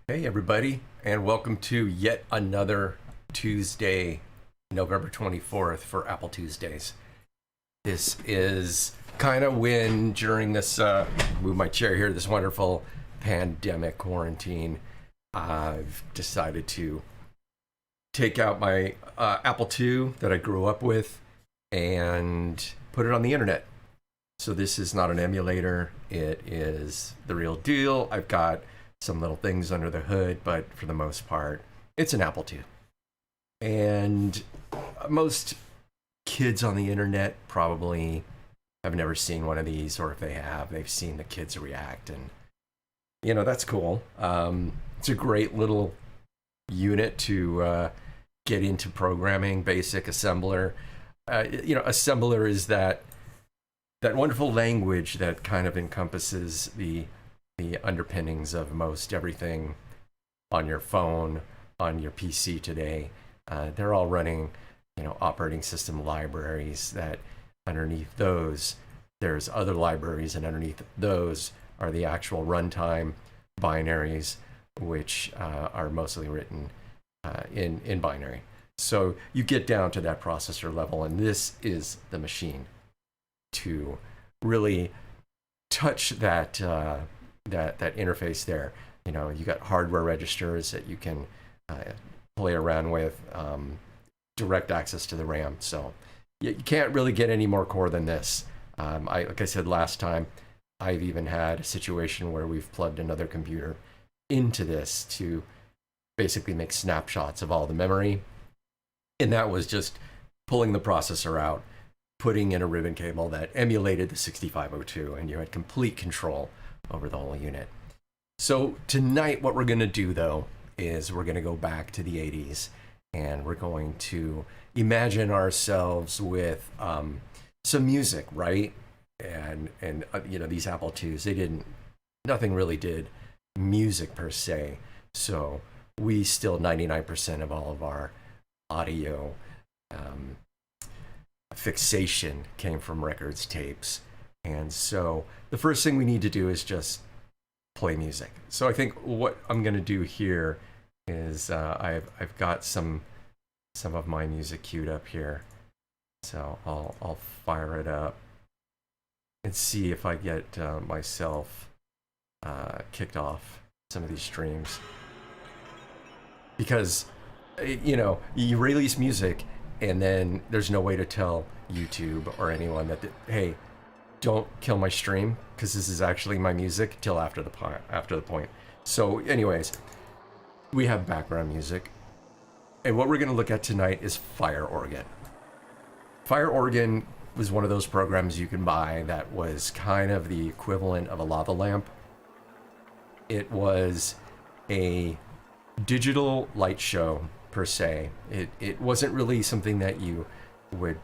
Hey, everybody, and welcome to yet another Tuesday, November 24th for Apple Tuesdays. This is kind of when, during this, move my chair here, this wonderful pandemic quarantine, I've decided to take out my Apple II that I grew up with and put it on the internet. So this is not an emulator, it is the real deal. I've got some little things under the hood, but for the most part, it's an Apple II. And most kids on the internet probably have never seen one of these, or if they have, they've seen the kids react, and that's cool. It's a great little unit to get into programming, basic assembler. Assembler is that wonderful language that kind of encompasses the underpinnings of most everything on your phone, on your PC today. They're all running, operating system libraries that underneath those, there's other libraries, and underneath those are the actual runtime binaries, which are mostly written in binary. So you get down to that processor level, and this is the machine to really touch that that interface there. You got hardware registers that you can play around with, direct access to the RAM. So you can't really get any more core than this. Like I said last time, I've even had a situation where we've plugged another computer into this to basically make snapshots of all the memory. And that was just pulling the processor out, putting in a ribbon cable that emulated the 6502, and you had complete control over the whole unit. So tonight, what we're going to do, though, is we're going to go back to the 80s, and we're going to imagine ourselves with some music, right? And these Apple IIs, nothing really did music per se. So we still 99% of all of our audio fixation came from records, tapes. And so the first thing we need to do is just play music. So I think what I'm going to do here is I've got some of my music queued up here. So I'll fire it up and see if I get myself kicked off some of these streams. Because, you release music and then there's no way to tell YouTube or anyone that, hey, don't kill my stream, because this is actually my music, till after the point. So anyways, we have background music, and what we're going to look at tonight is Fire Organ. Fire Organ was one of those programs you can buy that was kind of the equivalent of a lava lamp. It was a digital light show per se. It wasn't really something that you would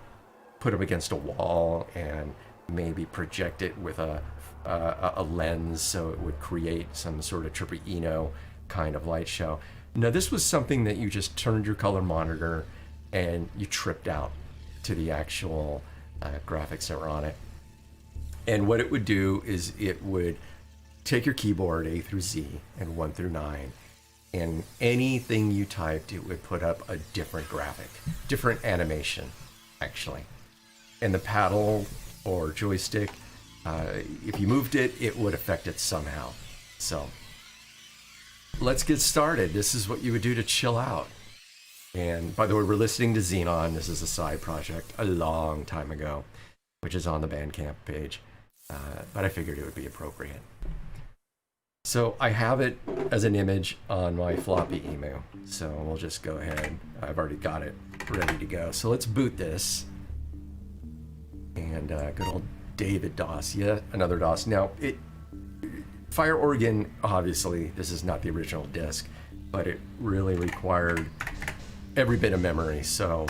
put up against a wall and maybe project it with a lens so it would create some sort of trippy Eno kind of light show. No, this was something that you just turned your color monitor and you tripped out to the actual graphics that were on it. And what it would do is it would take your keyboard A through Z and 1 through 9, and anything you typed, it would put up a different graphic, different animation, actually. And the paddle or joystick, if you moved it, it would affect it somehow. So let's get started. This is what you would do to chill out. And by the way, we're listening to Xenon. This is a side project a long time ago, which is on the Bandcamp page. But I figured it would be appropriate. So I have it as an image on my floppy emu. So we'll just go ahead. I've already got it ready to go. So let's boot this. And good old David DOS, yet another DOS. Now, Fire Organ, obviously, this is not the original disc, but it really required every bit of memory. So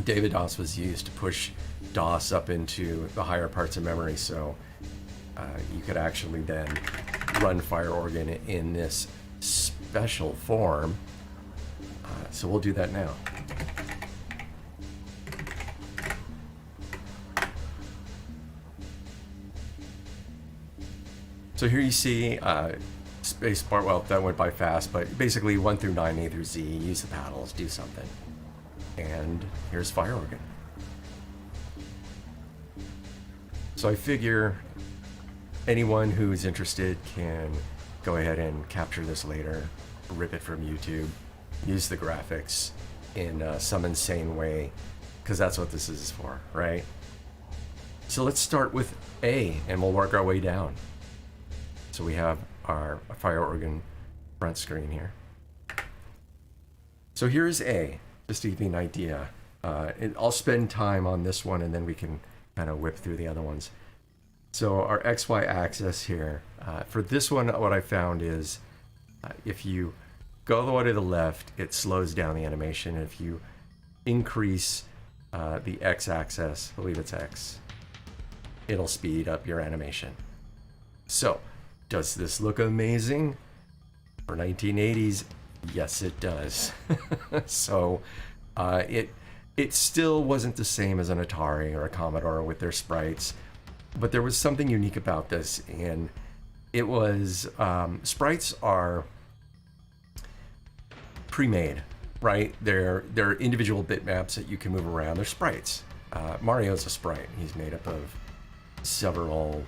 David DOS was used to push DOS up into the higher parts of memory. So you could actually then run Fire Organ in this special form. So we'll do that now. So here you see space bar, well, that went by fast, but basically 1 through 9, A through Z, use the paddles, do something. And here's fire organ. So I figure anyone who's interested can go ahead and capture this later, rip it from YouTube, use the graphics in some insane way, because that's what this is for, right? So let's start with A, and we'll work our way down. So we have our fire organ front screen here. So here's A, just to give you an idea. I'll spend time on this one, and then we can kind of whip through the other ones. So our XY axis here, for this one, what I found is if you go all the way to the left, it slows down the animation. If you increase the X axis, I believe it's X, it'll speed up your animation. So, does this look amazing? For 1980s, yes it does. So, it still wasn't the same as an Atari or a Commodore with their sprites, but there was something unique about this, and it was, sprites are pre-made, right? They're individual bitmaps that you can move around. They're sprites. Mario's a sprite. He's made up of several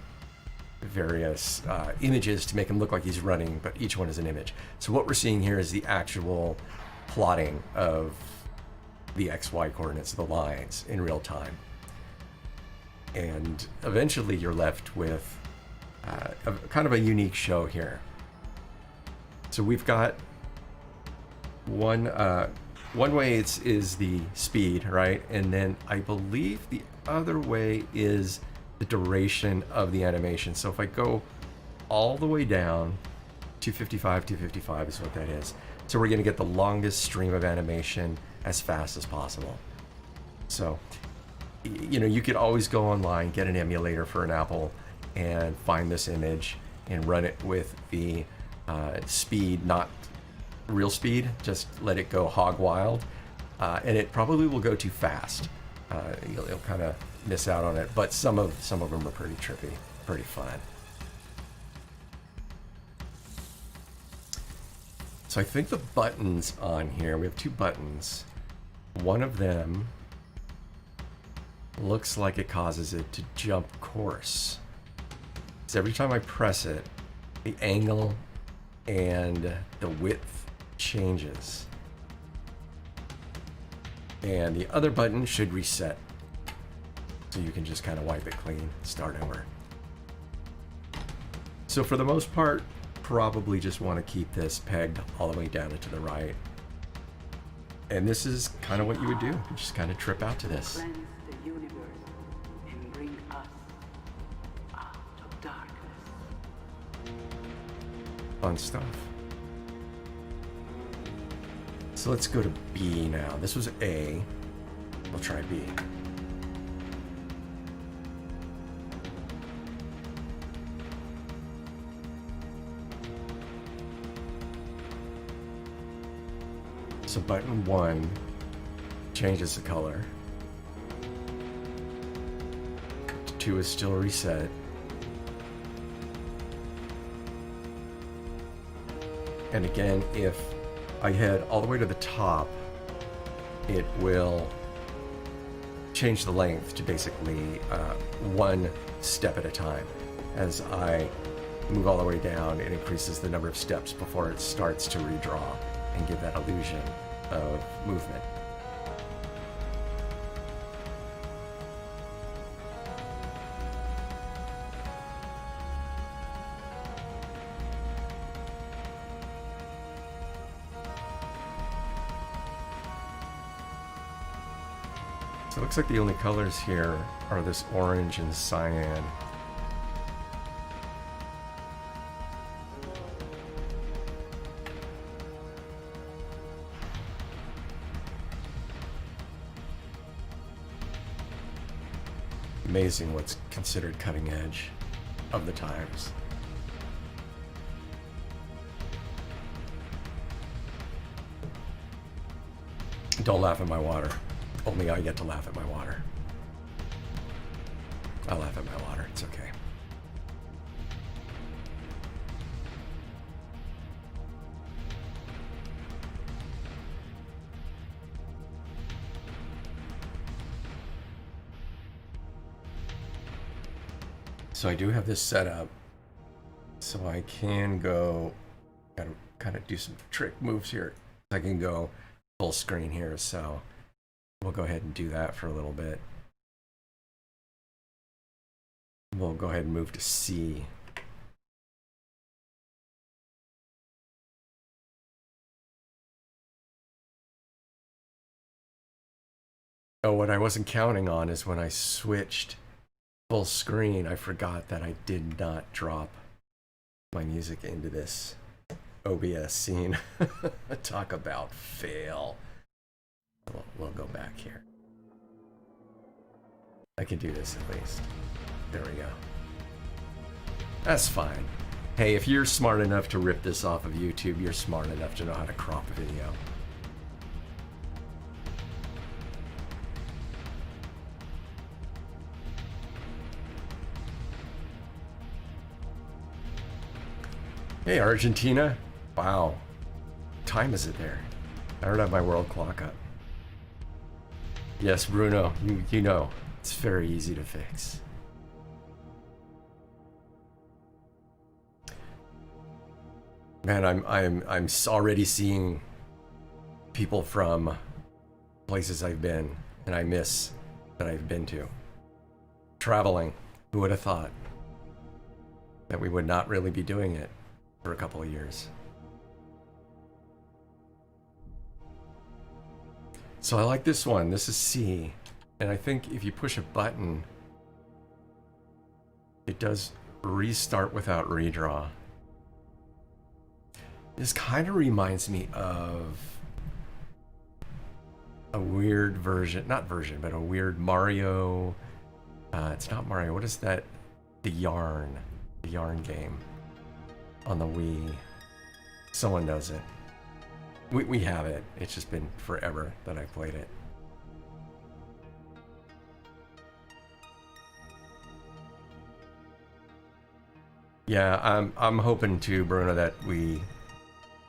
various images to make him look like he's running, but each one is an image. So what we're seeing here is the actual plotting of the XY coordinates, the lines, in real time. And eventually you're left with kind of a unique show here. So we've got one way is the speed, right? And then I believe the other way is the duration of the animation. So if I go all the way down, 255 is what that is. So we're gonna get the longest stream of animation as fast as possible. So, you know, you could always go online, get an emulator for an Apple, and find this image and run it with the speed, not real speed, just let it go hog wild, and it probably will go too fast. You'll kind of miss out on it, but some of them are pretty trippy, pretty fun. So I think the buttons on here, we have 2 buttons. One of them looks like it causes it to jump course. So every time I press it, the angle and the width changes. And the other button should reset. So you can just kind of wipe it clean, start over. So for the most part, probably just want to keep this pegged all the way down and to the right. And this is kind of what you would do. You just kind of trip out to this. Cleanse the universe and bring us out of darkness. Fun stuff. So let's go to B now. This was A. We'll try B. So button 1 changes the color. 2 is still reset. And again, if I head all the way to the top, it will change the length to basically 1 step at a time. As I move all the way down, it increases the number of steps before it starts to redraw and give that illusion of movement. So it looks like the only colors here are this orange and cyan. Amazing what's considered cutting edge of the times. Don't laugh at my water. Only I get to laugh at my water. I laugh at my water, it's okay. So I do have this set up, so I can go, gotta kind of do some trick moves here. I can go full screen here, so we'll go ahead and do that for a little bit. We'll go ahead and move to C. Oh, what I wasn't counting on is when I switched full screen, I forgot that I did not drop my music into this OBS scene. Talk about fail. We'll go back here. I can do this at least. There we go. That's fine. Hey, if you're smart enough to rip this off of YouTube, you're smart enough to know how to crop a video. Hey, Argentina. Wow. What time is it there? I don't have my world clock up. Yes, Bruno, you know, it's very easy to fix. Man, I'm already seeing people from places I've been and I miss that I've been to. Traveling. Who would have thought that we would not really be doing it for a couple of years? So I like this one. This is C. And I think if you push a button, it does restart without redraw. This kind of reminds me of a weird version, not version, but a weird Mario. It's not Mario. What is that? The Yarn game on the Wii. Someone knows it. We have it. It's just been forever that I played it. Yeah, I'm hoping too, Bruno, that we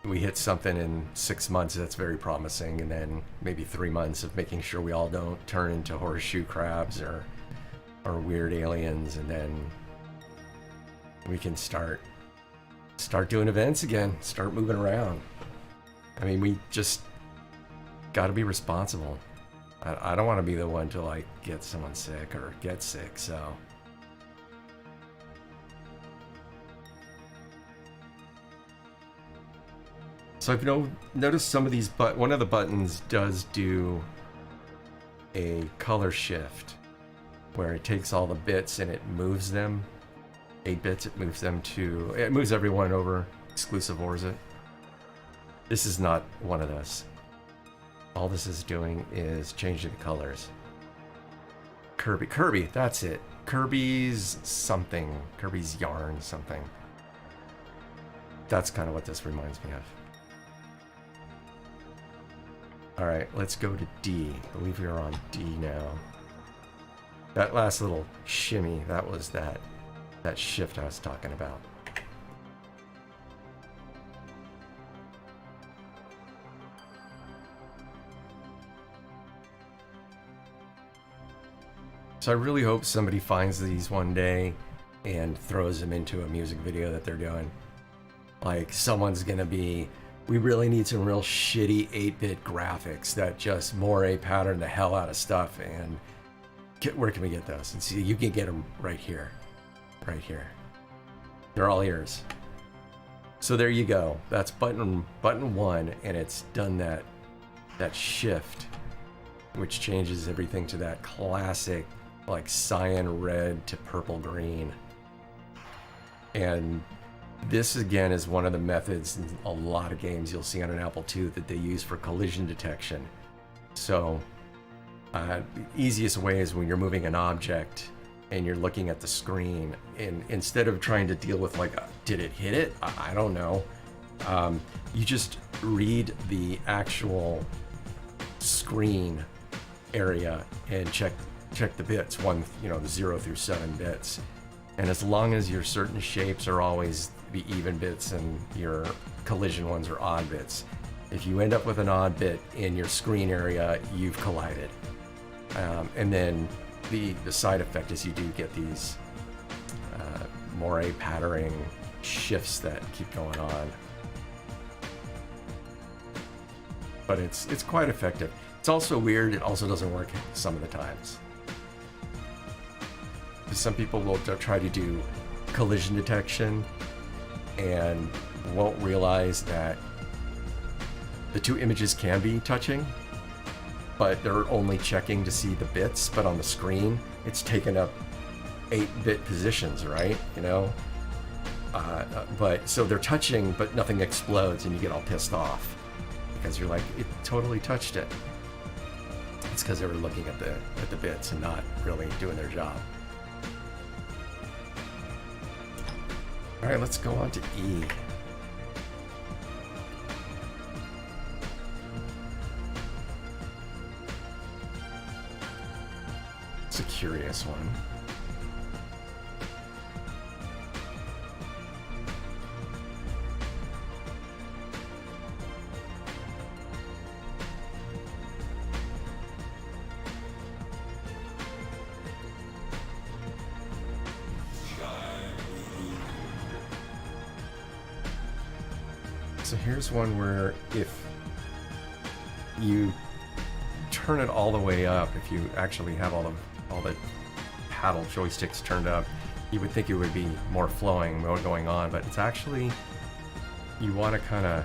hit something in 6 months that's very promising, and then maybe 3 months of making sure we all don't turn into horseshoe crabs or weird aliens, and then we can start doing events again, start moving around. I mean, we just got to be responsible. I don't want to be the one to like get someone sick or get sick, so. So I've noticed some of these, but one of the buttons does do a color shift where it takes all the bits and it moves them. 8 bits, it moves everyone over, exclusive ORZ. This is not one of those. All this is doing is changing the colors. Kirby, that's it. Kirby's something. Kirby's Yarn something. That's kind of what this reminds me of. All right, let's go to D. I believe we are on D now. That last little shimmy, that was that shift I was talking about. So I really hope somebody finds these one day and throws them into a music video that they're doing. Like someone's gonna be, we really need some real shitty 8-bit graphics that just moire pattern the hell out of stuff, and where can we get those? And see, you can get them right here. Right here. They're all ears. So there you go. That's button 1, and it's done that shift, which changes everything to that classic like cyan red to purple green. And this again is one of the methods in a lot of games you'll see on an Apple II that they use for collision detection. So the easiest way is when you're moving an object and you're looking at the screen, and instead of trying to deal with like, did it hit it? I don't know. You just read the actual screen area and check the bits, the 0 through 7 bits. And as long as your certain shapes are always the even bits and your collision ones are odd bits, if you end up with an odd bit in your screen area, you've collided. And then the side effect is you do get these moire patterning shifts that keep going on. But it's quite effective. It's also weird, it also doesn't work some of the times. Some people will try to do collision detection and won't realize that the two images can be touching, but they're only checking to see the bits, but on the screen it's taken up 8-bit positions, right? You know? But so they're touching, but nothing explodes, and you get all pissed off because you're like, it totally touched it. It's because they were looking at the bits and not really doing their job. All right, let's go on to E. It's a curious one. So here's one where if you turn it all the way up, if you actually have all the paddle joysticks turned up, you would think it would be more flowing, more going on, but it's actually, you want to kind of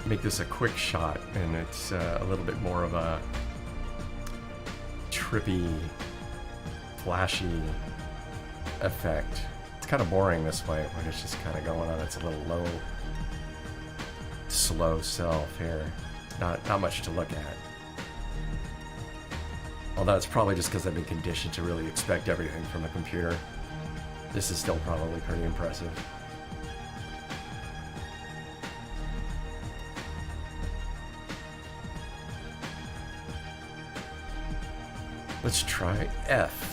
make this a quick shot, and it's a little bit more of a trippy, flashy effect. It's kind of boring this way when it's just kind of going on. It's a little low, slow self here. Not much to look at. Although it's probably just because I've been conditioned to really expect everything from a computer. This is still probably pretty impressive. Let's try F.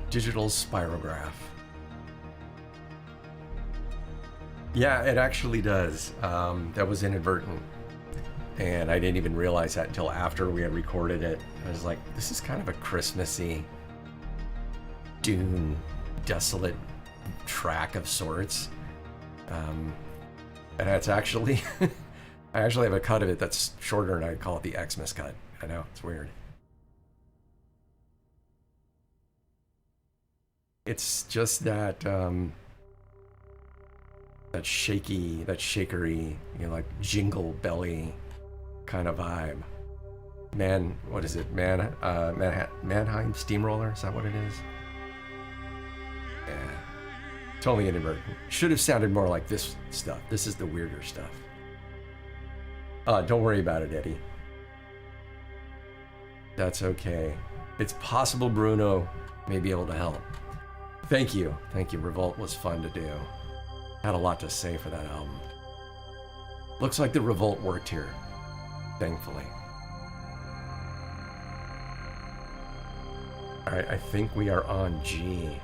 Digital spirograph. Yeah, it actually does. That was inadvertent. And I didn't even realize that until after we had recorded it. I was like, this is kind of a Christmassy, dune, desolate track of sorts. And it's actually, I actually have a cut of it that's shorter, and I call it the Xmas cut. I know, it's weird. It's just that that shaky, that shakery, you know, like jingle belly kind of vibe. What is it? Mannheim Steamroller? Is that what it is? Yeah. Totally inadvertent. Should have sounded more like this stuff. This is the weirder stuff. Don't worry about it, Eddie. That's okay. It's possible Bruno may be able to help. Thank you. Thank you. Revolt was fun to do. Had a lot to say for that album. Looks like the Revolt worked here, thankfully. All right, I think we are on G.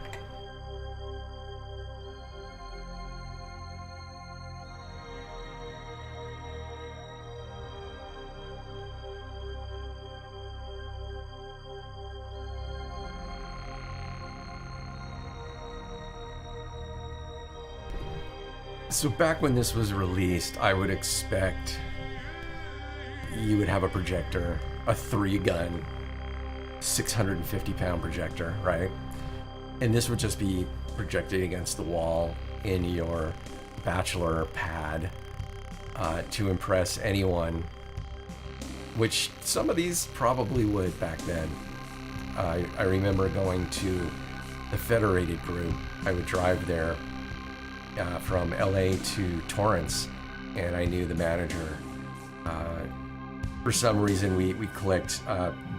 So back when this was released, I would expect you would have a projector, a 3-gun, 650-pound projector, right? And this would just be projected against the wall in your bachelor pad to impress anyone, which some of these probably would back then. I remember going to the Federated Group. I would drive there from LA to Torrance, and I knew the manager. For some reason we clicked,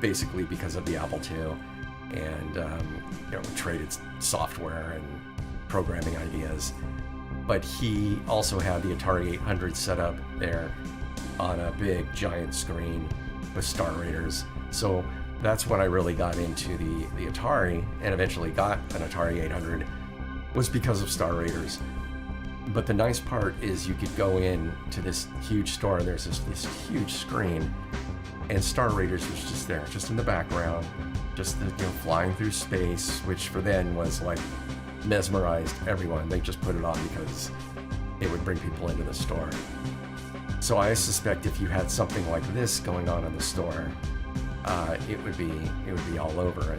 basically because of the Apple II, and traded software and programming ideas. But he also had the Atari 800 set up there on a big giant screen with Star Raiders. So that's when I really got into the Atari, and eventually got an Atari 800, was because of Star Raiders. But the nice part is you could go in to this huge store, and there's this huge screen, and Star Raiders was just there, just in the background, just flying through space, which for then was like mesmerized everyone. They just put it on because it would bring people into the store. So I suspect if you had something like this going on in the store, it would be all over.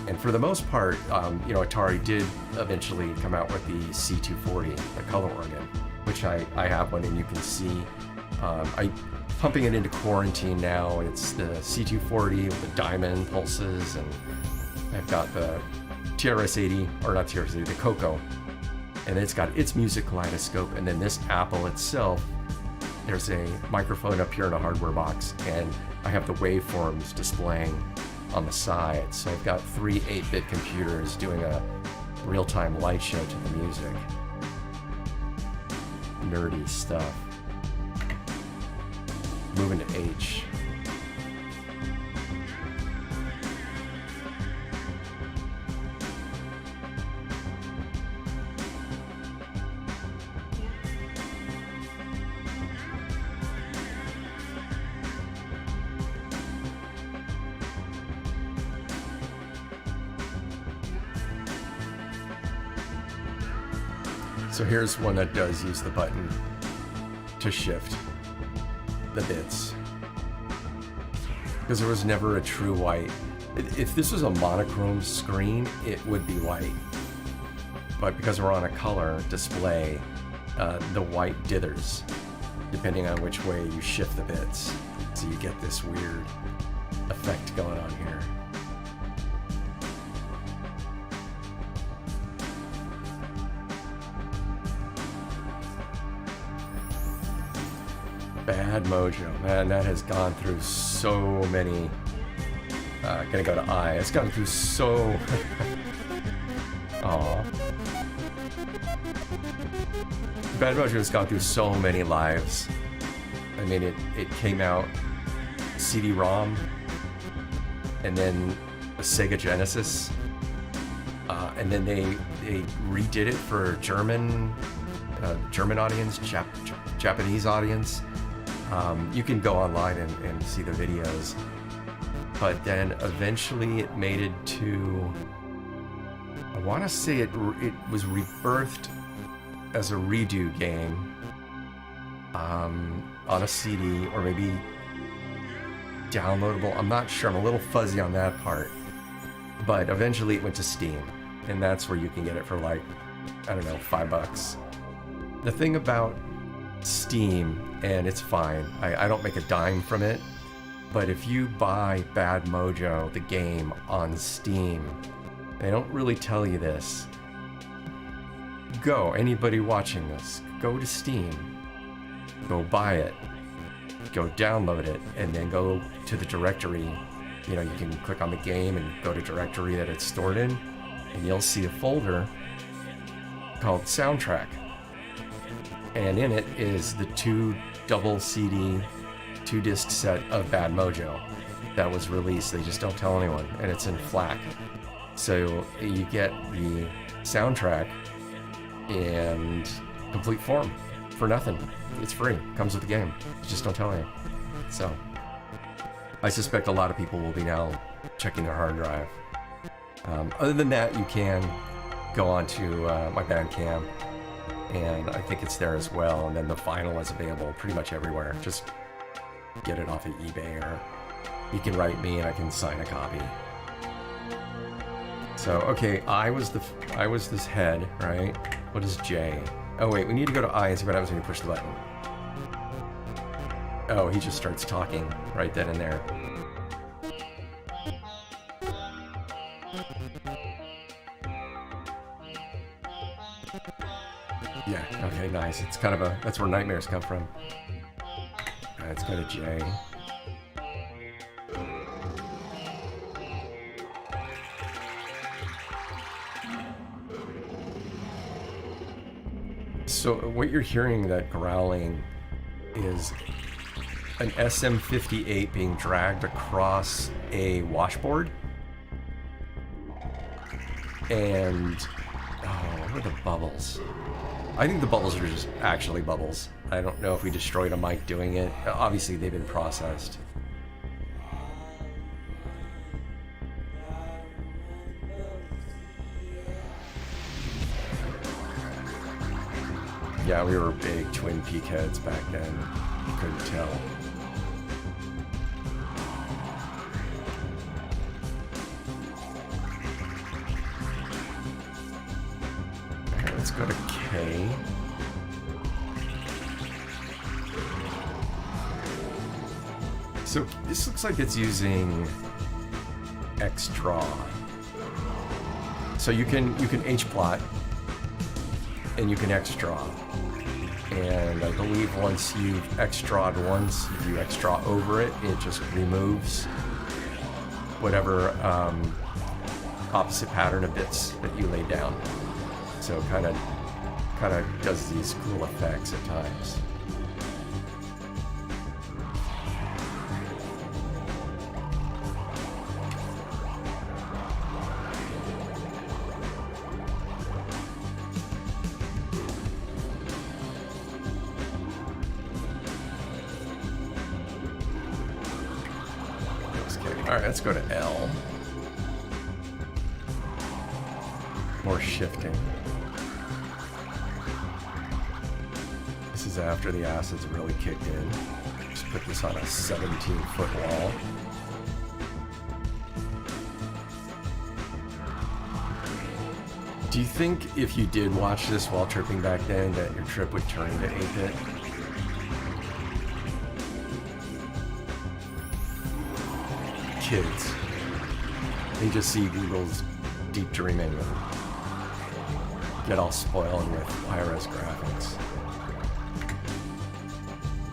And for the most part, Atari did eventually come out with the C240, the color organ, which I have one, and you can see. I'm pumping it into quarantine now. It's the C240 with the diamond pulses, and I've got the TRS-80, or not TRS-80, the Coco, and it's got its music kaleidoscope, and then this Apple itself. There's a microphone up here in a hardware box, and I have the waveforms displaying on the side. So I've got 3 8-bit computers doing a real-time light show to the music. Nerdy stuff. Moving to H. So here's one that does use the button to shift the bits, because there was never a true white. If this was a monochrome screen, it would be white, but because we're on a color display, the white dithers depending on which way you shift the bits, so you get this weird effect going on here. Bad Mojo, man, that has gone through so many. Gonna go to I. It's gone through so. Aw. Bad Mojo has gone through so many lives. I mean, it came out CD-ROM, and then a Sega Genesis, and then they redid it for German audience, Japanese audience. You can go online and see the videos, but then eventually it made it to, I want to say it was rebirthed as a redo game on a CD, or maybe downloadable. I'm not sure. I'm a little fuzzy on that part, but eventually it went to Steam, and that's where you can get it for like, I don't know, $5. The thing about Steam, and it's fine, I don't make a dime from it, but if you buy Bad Mojo, the game, on Steam, they don't really tell you this. Anybody watching this, go to Steam, go buy it, go download it, and then go to the directory. You can click on the game and go to directory that it's stored in, and you'll see a folder called Soundtrack. And in it is the 2 double CD, 2-disc set of Bad Mojo that was released. They just don't tell anyone, and it's in FLAC. So you get the soundtrack in complete form for nothing. It's free. Comes with the game. Just don't tell anyone. So I suspect a lot of people will be now checking their hard drive. Other than that, you can go onto my Bandcamp, and I think it's there as well, and then the vinyl is available pretty much everywhere. Just get it off of eBay, or you can write me and I can sign a copy. So okay, I was this head, right? What is J? Oh wait, we need to go to I and see what happens when you push the button. Oh, he just starts talking right then and there. Yeah, okay, nice. It's kind of that's where nightmares come from. Let's go to J. So what you're hearing, that growling, is an SM-58 being dragged across a washboard. And, oh, what are the bubbles? I think the bubbles are just actually bubbles. I don't know if we destroyed a mic doing it. Obviously, they've been processed. Yeah, we were big Twin Peak heads back then. You couldn't tell. Alright, let's go to K. So this looks like it's using Xdraw. So you can Hplot and you can Xdraw. And I believe once you've Xdrawed once, if you Xdraw over it, it just removes whatever opposite pattern of bits that you laid down. So it kind of does these cool effects at times. Alright, let's go to L. More shifting. This is after the acid's really kicked in. Just put this on a 17-foot wall. Do you think if you did watch this while tripping back then that your trip would turn into 8-bit? Kids. They just see Google's deep dreaming and get all spoiled with high-res graphics.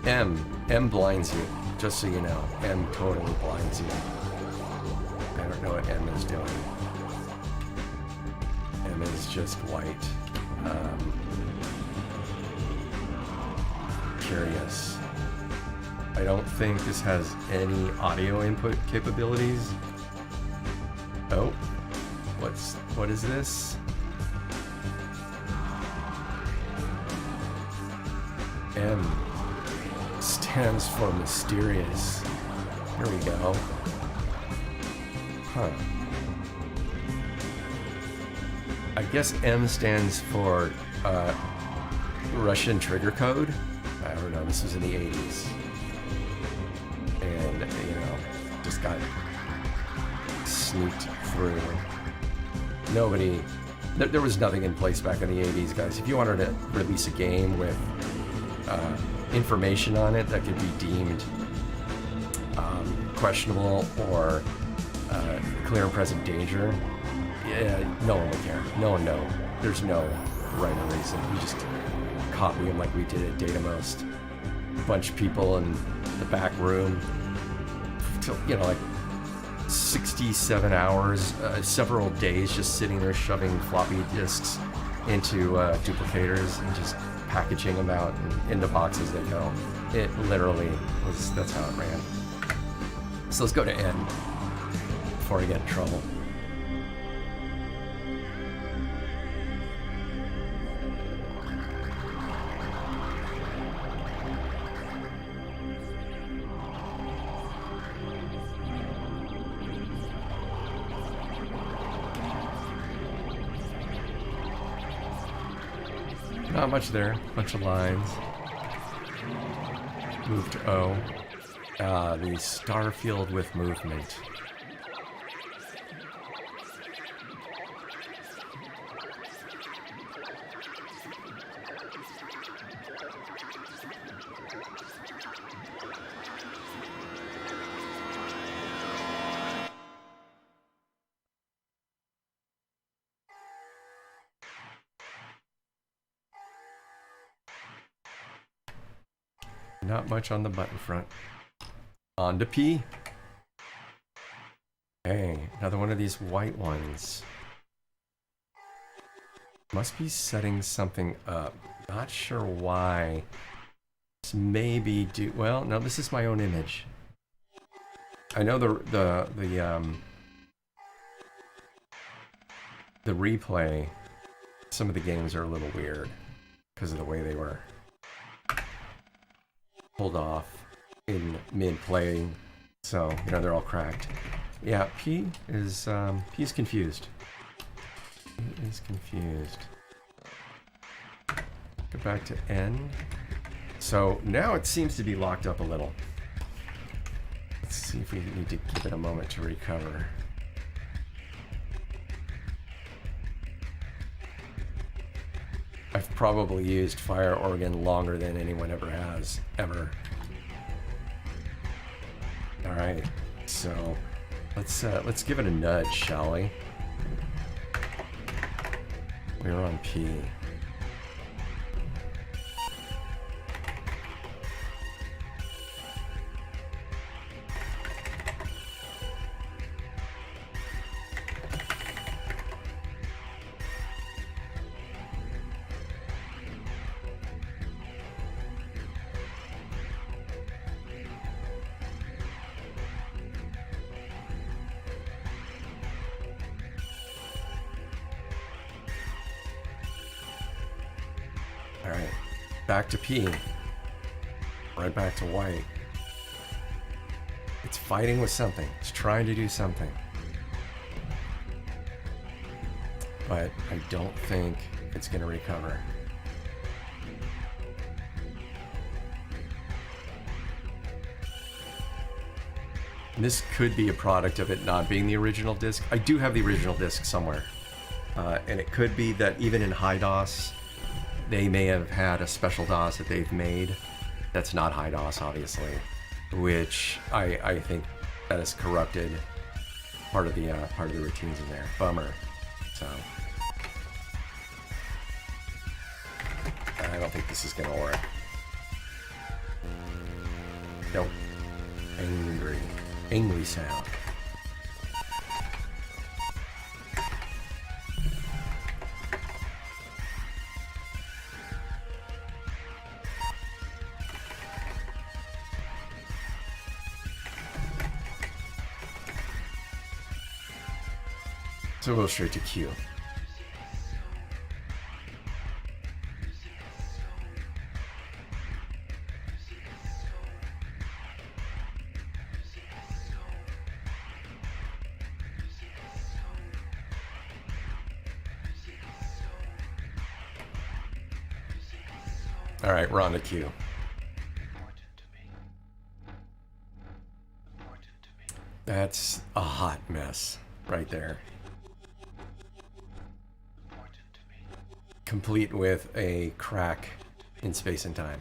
M blinds you, just so you know. M totally blinds you. I don't know what M is doing. M is just white. Curious. I don't think this has any audio input capabilities. Oh, what is this? M stands for mysterious. Here we go. Huh. I guess M stands for Russian trigger code. I don't know, this was in the 80s. And, you know, just got sneaked through. Nobody, there was nothing in place back in the 80s, guys. If you wanted to release a game with information on it that could be deemed questionable or clear and present danger, yeah, no one would care. No one know. There's no rhyme or reason. You just copy them like we did at DataMost. A bunch of people in the back room, till, you know, like 67 hours, several days just sitting there shoving floppy disks into duplicators and just packaging them out and into boxes they go. It literally was, that's how it ran. So let's go to N before I get in trouble. Not much there, bunch of lines. Move to O. The star field with movement. Not much on the button front. On to P. Hey, another one of these white ones. Must be setting something up. Not sure why. This maybe do well. No, this is my own image. I know the replay. Some of the games are a little weird because of the way they were pulled off in mid-play. So you know they're all cracked. Yeah, P's confused. He is confused. Go back to N. So now it seems to be locked up a little. Let's see if we need to give it a moment to recover. I've probably used Fire Organ longer than anyone ever has, ever. All right, so let's give it a nudge, shall we? We were on P. All right, back to P. Right back to white. It's fighting with something. It's trying to do something. But I don't think it's going to recover. And this could be a product of it not being the original disc. I do have the original disc somewhere. And it could be that even in high DOS, they may have had a special DOS that they've made that's not high DOS, obviously, which I think that has corrupted part of the routines in there. Bummer. So I don't think this is gonna work. Nope. Angry sound. So we'll go straight to Q. All right, we're on to Q. That's a hot mess right there. Complete with a crack in space and time.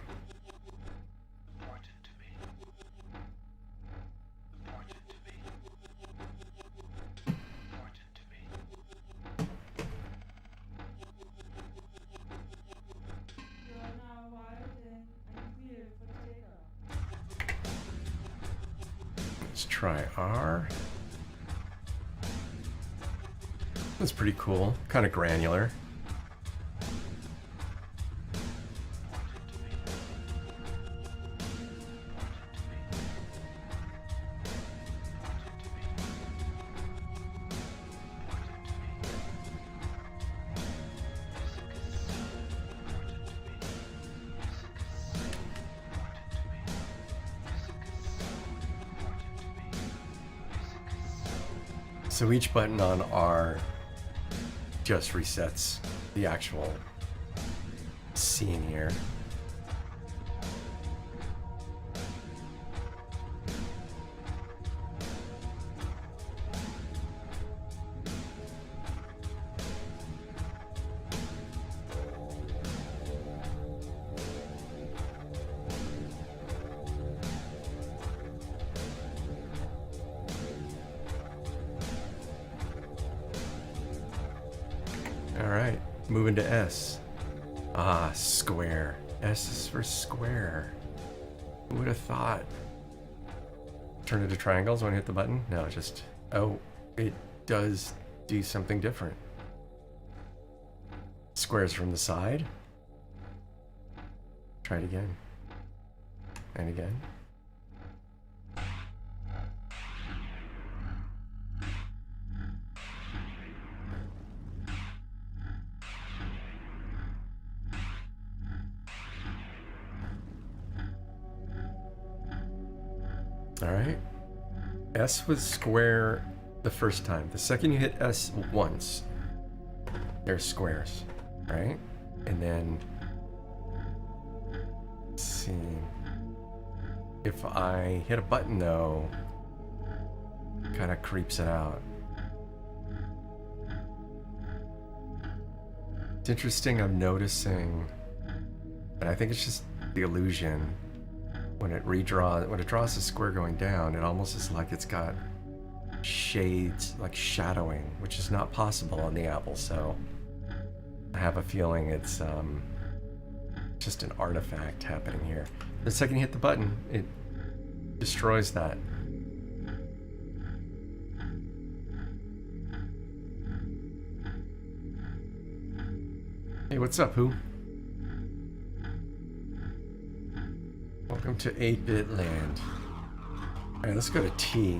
Let's try R. That's pretty cool. Kind of granular. So each button on R just resets the actual scene here. All right, moving to S. Ah, square. S is for square. Who would have thought? Turn it to triangles when I hit the button? No, just, oh, it does do something different. squares from the side. Try it again. And again. All right. S was square the first time. The second you hit S once, there's squares, right? And then, let's see. If I hit a button though, kind of creeps it out. It's interesting, I'm noticing, and I think it's just the illusion. When it draws a square going down, it almost is like it's got shades, like shadowing, which is not possible on the Apple, so I have a feeling it's just an artifact happening here. The second you hit the button, it destroys that. Hey, what's up, who? Welcome to 8-Bit Land. Alright, let's go to T.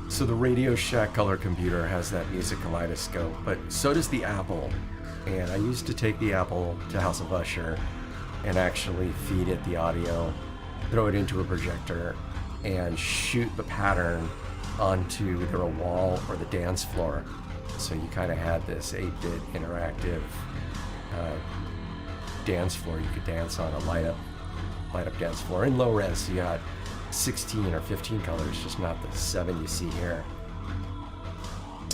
So the Radio Shack color computer has that music kaleidoscope, but so does the Apple. And I used to take the Apple to House of Usher and actually feed it the audio, throw it into a projector, and shoot the pattern onto either a wall or the dance floor. So you kind of had this 8-bit interactive dance floor you could dance on, a light up dance floor. In low res, so you got 16 or 15 colors, just not the 7 you see here.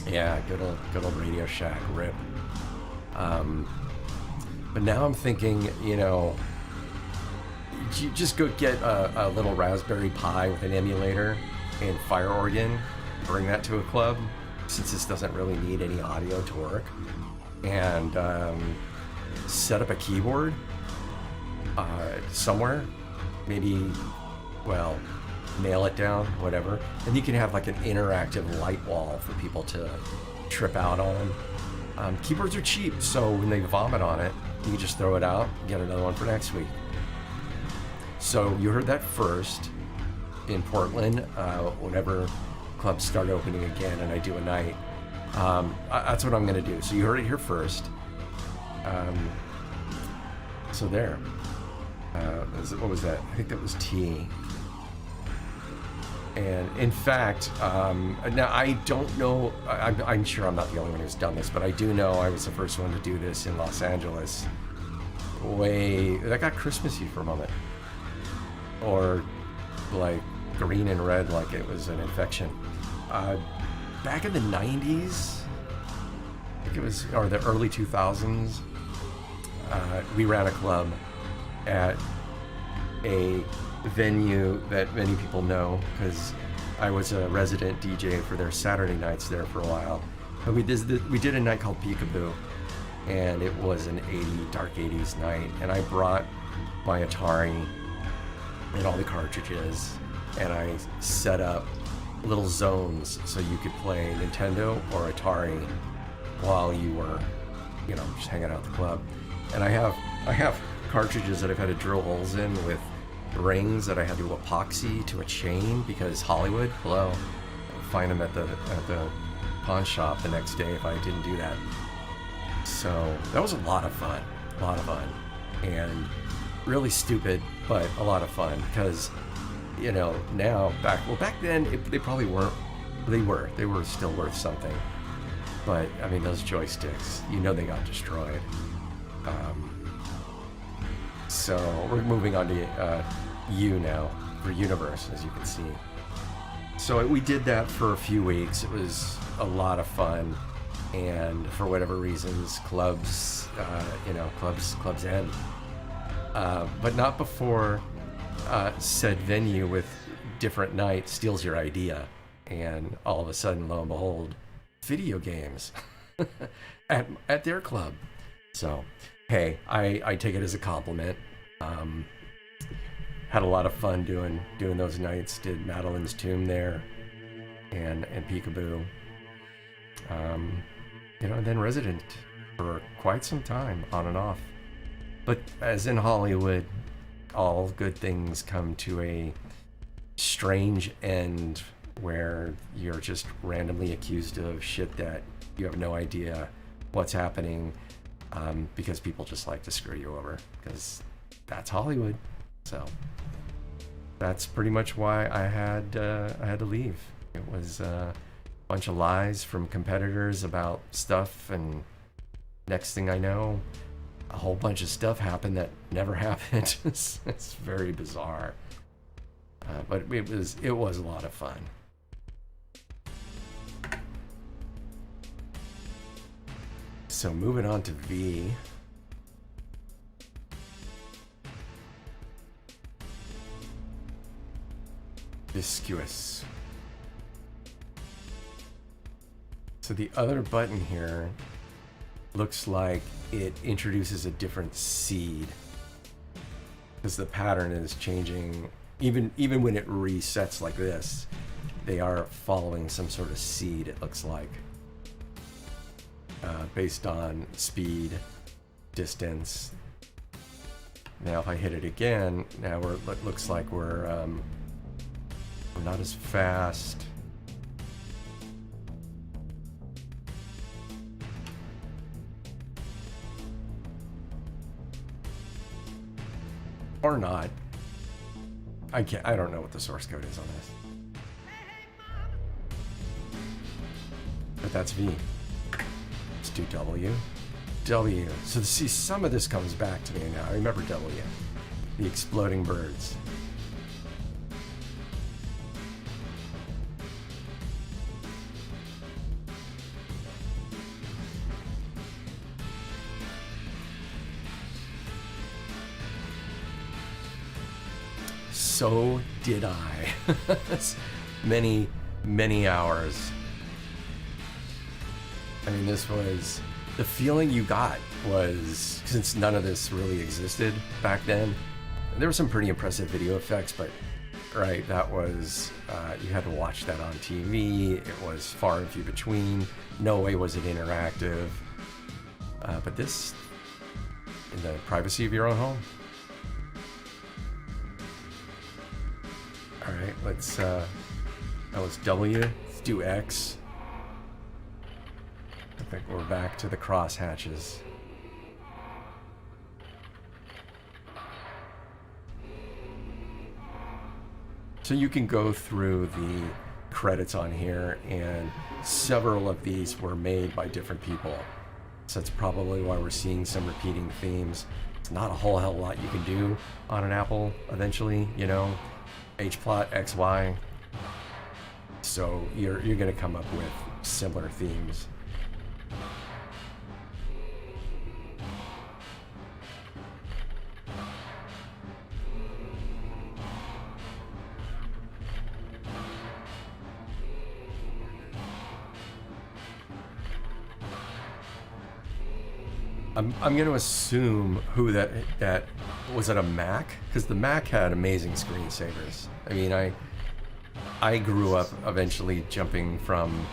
Yeah, good old Radio Shack rip. But now I'm thinking, you just go get a little Raspberry Pi with an emulator and Fire Organ, bring that to a club, since this doesn't really need any audio to work, and set up a keyboard somewhere, maybe, well, nail it down, whatever, and you can have like an interactive light wall for people to trip out on. Keyboards are cheap, so when they vomit on it, you can just throw it out and get another one for next week. So you heard that first in Portland, whenever clubs start opening again and I do a night. That's what I'm going to do. So you heard it here first. So there. What was that? I think that was T. And in fact, now I don't know, I'm sure I'm not the only one who's done this, but I do know I was the first one to do this in Los Angeles. That got Christmassy for a moment. Or like green and red like it was an infection. Back in the 90s, I think it was, or the early 2000s, we ran a club at a venue that many people know because I was a resident DJ for their Saturday nights there for a while. But we did a night called Peekaboo, and it was an dark 80s night, and I brought my Atari and all the cartridges, and I set up little zones so you could play Nintendo or Atari while you were, just hanging out at the club. And I have cartridges that I've had to drill holes in with rings that I had to epoxy to a chain because Hollywood, hello, I'd find them at the pawn shop the next day if I didn't do that. So that was a lot of fun, and really stupid, but a lot of fun because, now back then they probably weren't. They were still worth something, but I mean those joysticks, they got destroyed. So we're moving on to U now for Universe, as you can see. So we did that for a few weeks. It was a lot of fun, and for whatever reasons, clubs end. But not before said venue with different nights steals your idea, and all of a sudden, lo and behold, video games at their club. So hey, I take it as a compliment. Had a lot of fun doing those nights. Did Madeline's Tomb there, and Peekaboo. And then Resident for quite some time, on and off. But as in Hollywood, all good things come to a strange end where you're just randomly accused of shit that you have no idea what's happening, because people just like to screw you over, because that's Hollywood. So that's pretty much why I had to leave. It was a bunch of lies from competitors about stuff, and next thing I know, a whole bunch of stuff happened that never happened. It's very bizarre, but it was a lot of fun. So moving on to V. Viscuous. So the other button here looks like it introduces a different seed, because the pattern is changing. Even when it resets like this, they are following some sort of seed, it looks like, based on speed, distance. Now if I hit it again, now it looks like we're not as fast. Or not. I don't know what the source code is on this. But that's V. Let's do W. W. So see, some of this comes back to me now. I remember W. The exploding birds. So did I. many hours. I mean, this was the feeling you got was, since none of this really existed back then, there were some pretty impressive video effects, but right, that was you had to watch that on TV. It was far and few between. No way was it interactive. But this, in the privacy of your own home. All right, let's, that was W, let's do X. I think we're back to the crosshatches. So you can go through the credits on here, and several of these were made by different people. So that's probably why we're seeing some repeating themes. It's not a whole hell lot you can do on an Apple eventually, H-plot, XY. So you're gonna come up with similar themes. I'm going to assume who that was. It a Mac? Because the Mac had amazing screensavers. I mean, I grew up eventually jumping from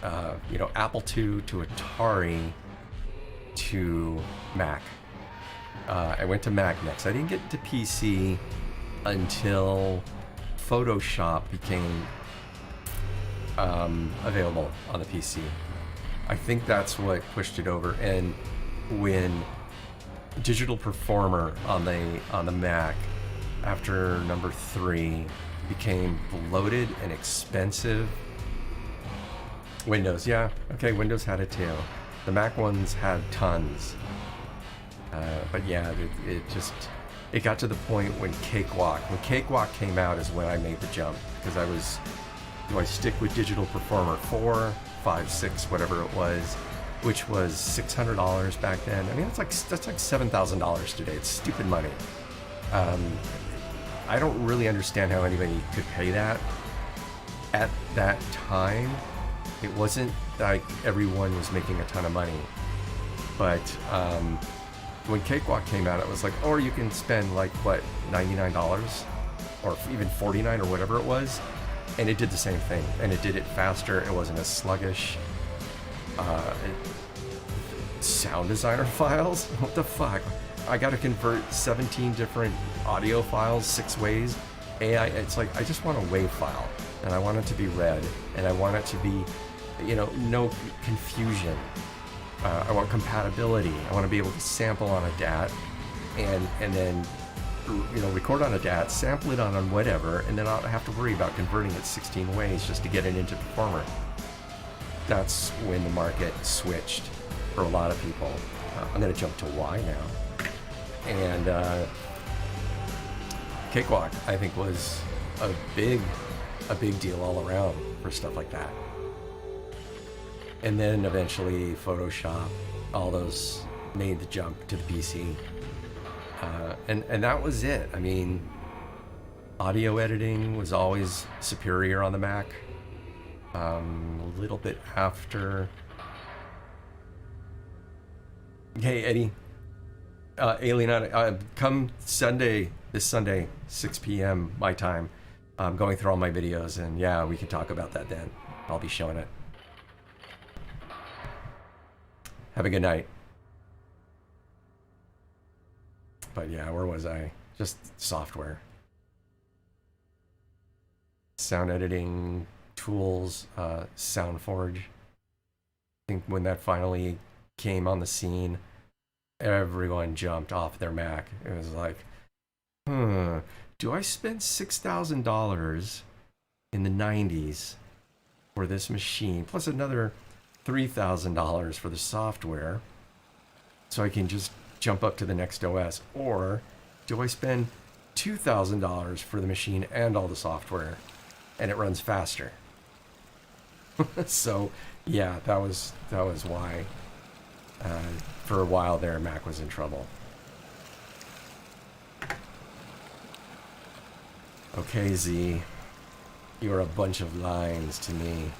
Apple II to Atari to Mac. I went to Mac next. I didn't get to PC until Photoshop became available on the PC. I think that's what pushed it over. And when Digital Performer on the Mac, after number 3, became bloated and expensive. Windows, yeah, okay, Windows had it too. The Mac ones had tons, but yeah, it got to the point when Cakewalk came out is when I made the jump, because do I stick with Digital Performer 4, 5, 6, whatever it was, which was $600 back then. I mean, that's like $7,000 today. It's stupid money. I don't really understand how anybody could pay that. At that time, it wasn't like everyone was making a ton of money, but when Cakewalk came out, it was like, or you can spend like what, $99 or even $49 or whatever it was, and it did the same thing, and it did it faster. It wasn't as sluggish. Sound designer files? What the fuck? I got to convert 17 different audio files 6 ways. AI, it's like, I just want a WAV file, and I want it to be read, and I want it to be, you know, no confusion. I want compatibility. I want to be able to sample on a DAT, and then, you know, record on a DAT, sample it on whatever, and then I'll have to worry about converting it 16 ways just to get it into Performer. That's when the market switched for a lot of people. I'm going to jump to Y now. And Cakewalk, I think, was a big deal all around for stuff like that. And then eventually Photoshop, all those made the jump to the PC. And that was it. I mean, audio editing was always superior on the Mac. A little bit after. Hey, Eddie. Alien, come this Sunday, 6 p.m. my time. I'm going through all my videos, and yeah, we can talk about that then. I'll be showing it. Have a good night. But yeah, where was I? Just software. Sound editing tools, SoundForge. I think when that finally came on the scene, everyone jumped off their Mac. It was like, do I spend $6,000 in the 90s for this machine, plus another $3,000 for the software, so I can just jump up to the next OS? Or do I spend $2,000 for the machine and all the software, and it runs faster? So yeah, that was why for a while there Mac was in trouble. Okay, Z, you're a bunch of lines to me.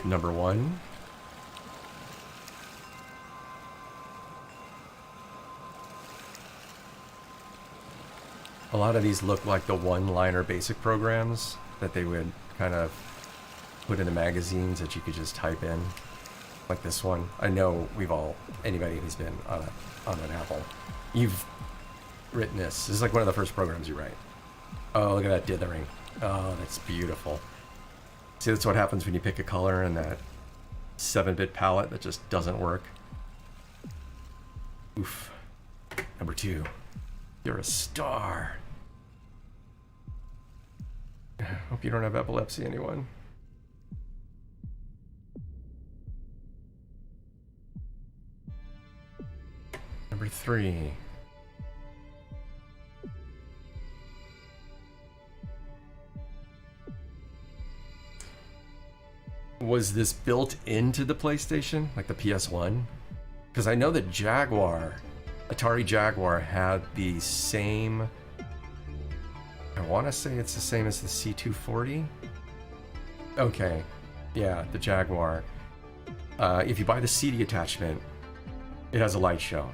Number 1. A lot of these look like the one-liner basic programs that they would kind of put in the magazines that you could just type in, like this one. I know anybody who's been on an Apple, you've written this. This is like one of the first programs you write. Oh, look at that dithering. Oh, that's beautiful. See, that's what happens when you pick a color in that 7-bit palette that just doesn't work. Oof. Number 2. You're a star. Hope you don't have epilepsy, anyone. Number 3. Was this built into the PlayStation, like the PS1? Because I know that Atari Jaguar had the same, I want to say it's the same as the C240. Okay, yeah, the Jaguar. If you buy the CD attachment, it has a light show.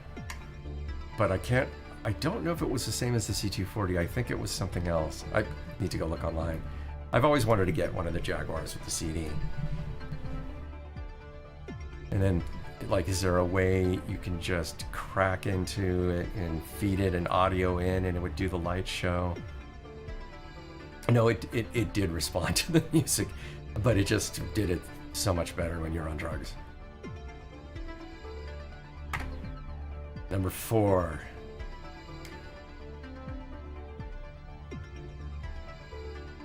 But I don't know if it was the same as the C240. I think it was something else. I need to go look online. I've always wanted to get one of the Jaguars with the CD. And then, like, is there a way you can just crack into it and feed it an audio in and it would do the light show? No, it did respond to the music, but it just did it so much better when you're on drugs. Number 4.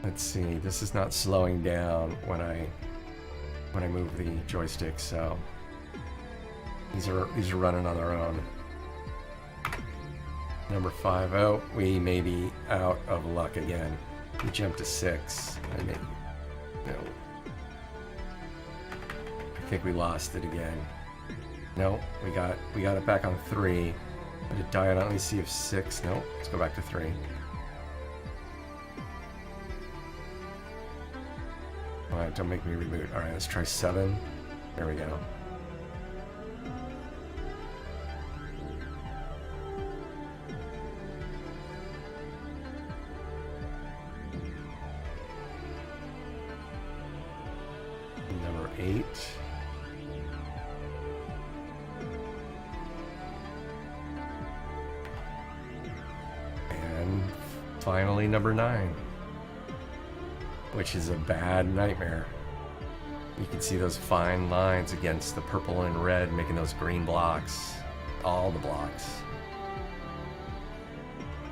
Let's see, this is not slowing down when I move the joystick, so these are running on their own. Number 5. Oh, we may be out of luck again. We jumped to 6. No. I think we lost it again. No, we got it back on 3. But it died on, let me see if 6. No, let's go back to 3. All right, don't make me reboot. All right, let's try 7. There we go. Number 8. And finally, number 9. Which is a bad nightmare. You can see those fine lines against the purple and red, making those green blocks. All the blocks.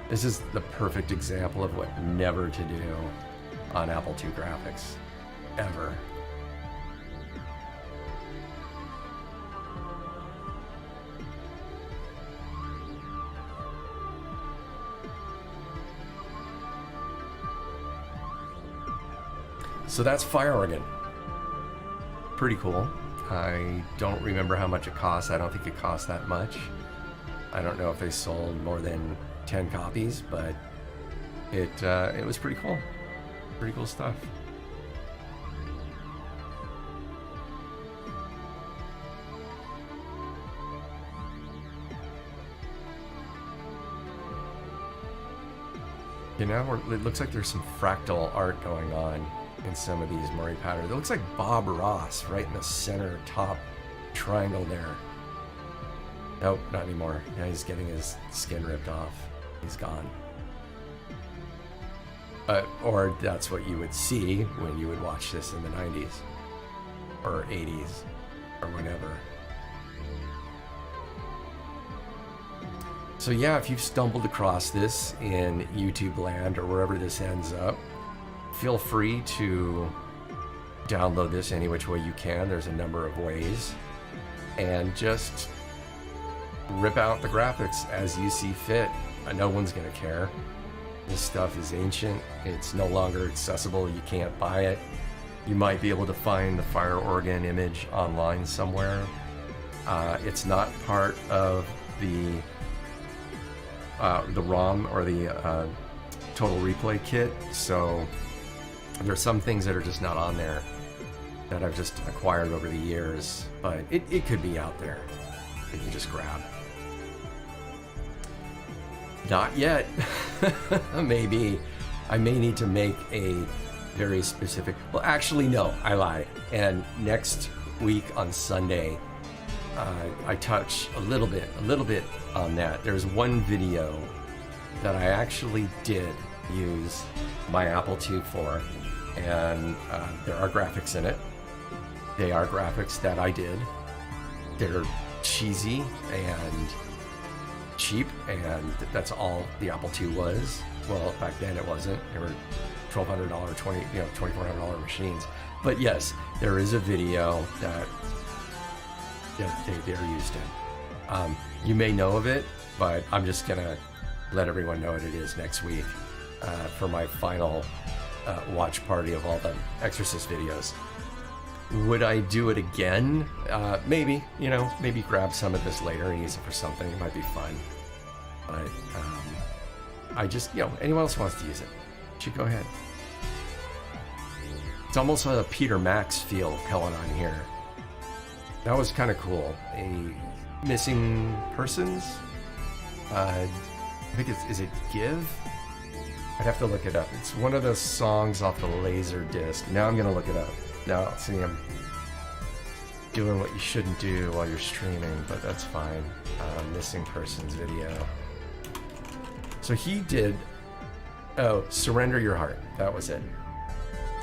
This is the perfect example of what never to do on Apple II graphics. Ever. So that's Fire Organ. Pretty cool. I don't remember how much it cost. I don't think it cost that much. I don't know if they sold more than 10 copies, but it was pretty cool. Pretty cool stuff. You know, it looks like there's some fractal art going on in some of these Murray patterns. It looks like Bob Ross right in the center top triangle there. Nope, not anymore. Now he's getting his skin ripped off. He's gone. Or that's what you would see when you would watch this in the 90s or 80s or whenever. So yeah, if you've stumbled across this in YouTube land or wherever this ends up, feel free to download this any which way you can. There's a number of ways. And just rip out the graphics as you see fit. No one's going to care. This stuff is ancient. It's no longer accessible. You can't buy it. You might be able to find the Fire Organ image online somewhere. It's not part of the ROM or the Total Replay kit, so there's some things that are just not on there that I've just acquired over the years, but it could be out there that you just grab. Not yet. Maybe. I may need to make a very specific... Well, actually, no, I lied. And next week on Sunday, I touch a little bit on that. There's one video that I actually did use my Apple II for, and there are graphics in it. They are graphics that I did. They're cheesy and cheap, and that's all the Apple II was. Well, back then it wasn't. They were $1,200, $2,400 machines. But yes, there is a video that they're used in. You may know of it, but I'm just gonna let everyone know what it is next week for my final watch party of all the Exorcist videos. Would I do it again? Maybe, maybe grab some of this later and use it for something. It might be fun. But I just, anyone else wants to use it, should go ahead. It's almost a Peter Max feel going on here. That was kind of cool. A missing persons? I think is it Give? I'd have to look it up. It's one of the songs off the laser disc. Now I'm gonna look it up. Now I'll see him doing what you shouldn't do while you're streaming, but that's fine. Missing persons video. So he did, Surrender Your Heart. That was it.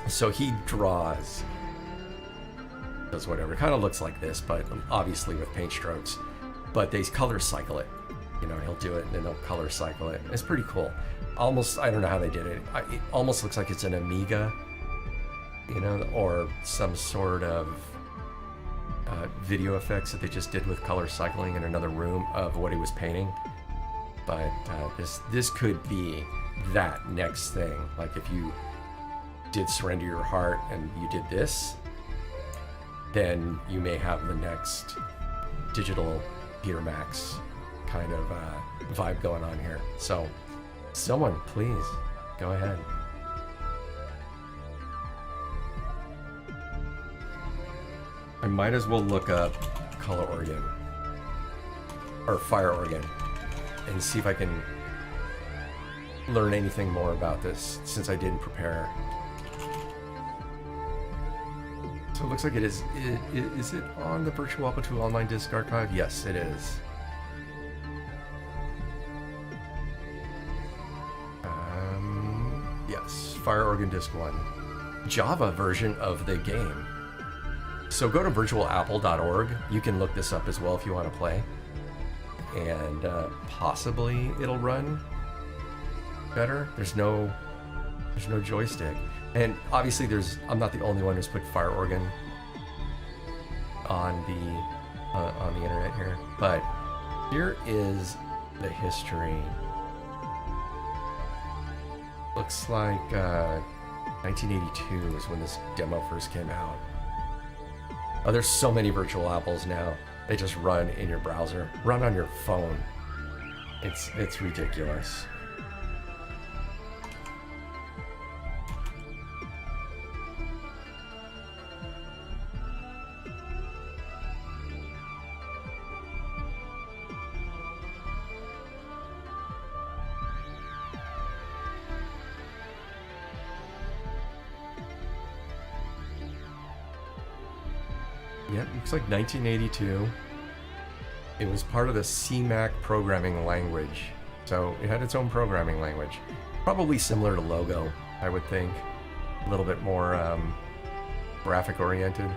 So he does whatever. It kind of looks like this, but obviously with paint strokes. But they color cycle it. He'll do it and then they'll color cycle it. It's pretty cool. Almost, I don't know how they did it. It almost looks like it's an Amiga, or some sort of video effects that they just did with color cycling in another room of what he was painting. But this could be that next thing. Like if you did Surrender Your Heart and you did this, then you may have the next digital Peter Max kind of vibe going on here. So someone please go ahead. I might as well look up color organ or fire organ and see if I can learn anything more about this since I didn't prepare. So it looks like it is. Is it on the Virtual Apple II Online Disk Archive? Yes, it is. Yes, Fire Organ Disc 1. Java version of the game. So go to virtualapple.org. You can look this up as well if you want to play. And possibly it'll run better. There's no joystick. And obviously I'm not the only one who's put Fire Organ on the internet here. But here is the history. Looks like 1982 is when this demo first came out. Oh, there's so many virtual apples now. They just run in your browser, run on your phone. It's ridiculous. Yep, looks like 1982. It was part of the CMAC programming language. So it had its own programming language. Probably similar to Logo, I would think. A little bit more graphic oriented.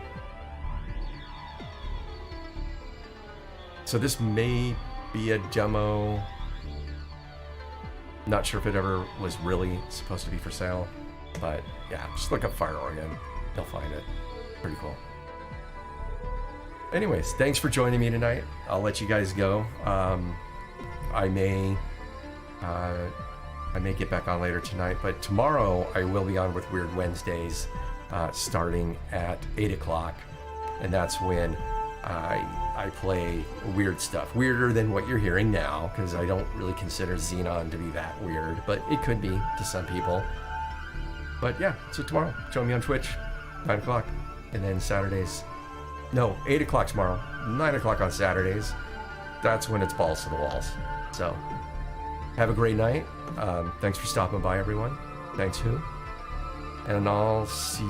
So this may be a demo. Not sure if it ever was really supposed to be for sale. But yeah, just look up Fire Organ. You'll find it. Pretty cool. Anyways, thanks for joining me tonight. I'll let you guys go. I may get back on later tonight, but tomorrow I will be on with Weird Wednesdays, starting at 8 o'clock, and that's when I play weird stuff, weirder than what you're hearing now, because I don't really consider Xenon to be that weird, but it could be to some people. But yeah, so tomorrow, join me on Twitch, 9 o'clock, and then Saturdays. No, 8 o'clock tomorrow, 9 o'clock on Saturdays. That's when it's balls to the walls. So, have a great night. Thanks for stopping by, everyone. Thanks, Who. And I'll see